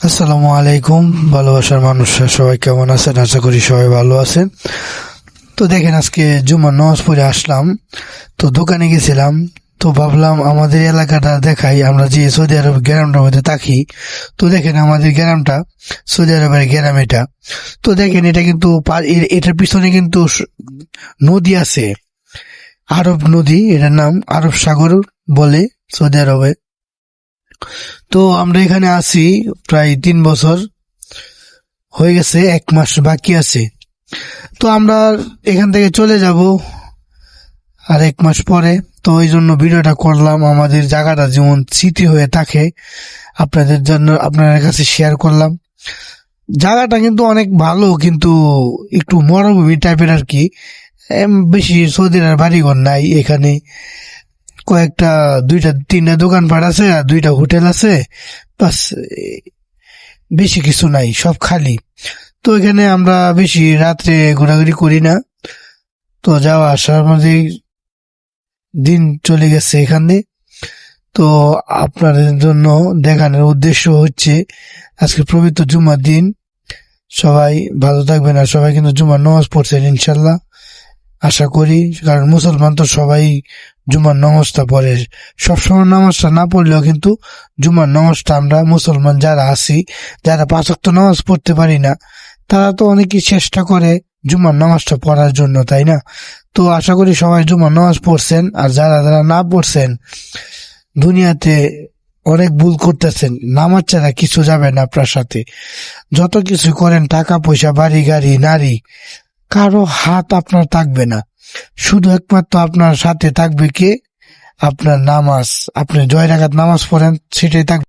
আসসালামু আলাইকুম। ভালোবাসার মানুষরা সবাই কেমন আছেন? আশা করি সবাই ভালো আছেন। তো দেখেন, আজকে জুমার নামাজ পড়ে আসলাম, তো দোকানে গেছিলাম। তো ভাবলাম আমাদের এলাকাটা দেখাই, আমরা যে সৌদি আরব গ্রামটার মধ্যে থাকি। তো দেখেন আমাদের গ্রামটা, সৌদি আরবের গ্রাম এটা। তো দেখেন এটা কিন্তু এটার পিছনে কিন্তু নদী আছে, আরব নদী, এটার নাম আরব সাগর বলে সৌদি আরবে। তো আমরা এখানে আছি প্রায় 3 বছর হয়ে গেছে, 1 মাস বাকি আছে। তো আমরা এখান থেকে চলে যাব আর 1 মাস পরে। তো ওই জন্য ভিডিওটা করলাম, আমাদের জায়গাটা যেমন স্মৃতি হয়ে থাকে আপনাদের জন্য, আপনাদের কাছে শেয়ার করলাম। জায়গাটা কিন্তু অনেক ভালো, কিন্তু একটু মরুভূমি টাইপের আর কি। বেশি সৌদির আর বাড়িঘর নাই এখানে। কয়েকটা 2-3টা দোকানপাট আছে আর 2টা হোটেল আছে, বাস। বেশি কিছু নাই, সব খালি। তো এখানে আমরা বেশি রাত্রে ঘোরাঘুরি করি না। তো যাওয়া আসার মধ্যে দিন চলে গেছে এখানে। তো আপনাদের জন্য দেখানোর উদ্দেশ্য হচ্ছে আজকে পবিত্র জুমার দিন। সবাই ভালো থাকবেন, আর সবাই কিন্তু জুমার নামাজ পড়ছেন ইনশাল্লাহ, আশা করি। কারণ মুসলমান তো সবাই জুমার নামাজটা পড়ে। সবসময় নামাজটা না পড়লেও কিন্তু জুমার নামাজটা আমরা মুসলমান যারা আছি, যারা 5 ওয়াক্ত নামাজ পড়তে পারি না, তারা তো অনেকেই চেষ্টা করে জুমার নামাজটা পড়ার জন্য, তাই না? তো আশা করি সবাই জুমার নামাজ পড়ছেন। আর যারা যারা না পড়ছেন, দুনিয়াতে অনেক ভুল করতেছেন। নামাজ ছাড়া কিছু যাবে না আপনার সাথে। যত কিছু করেন, টাকা পয়সা, বাড়ি গাড়ি, নারী, কারো হাত আপনার থাকবে না। শুধু একমাত্র আপনার সাথে থাকবে কে? আপনার নামাজ। আপনি 2 রাকাত নামাজ পড়েন, সেটাই থাকবে।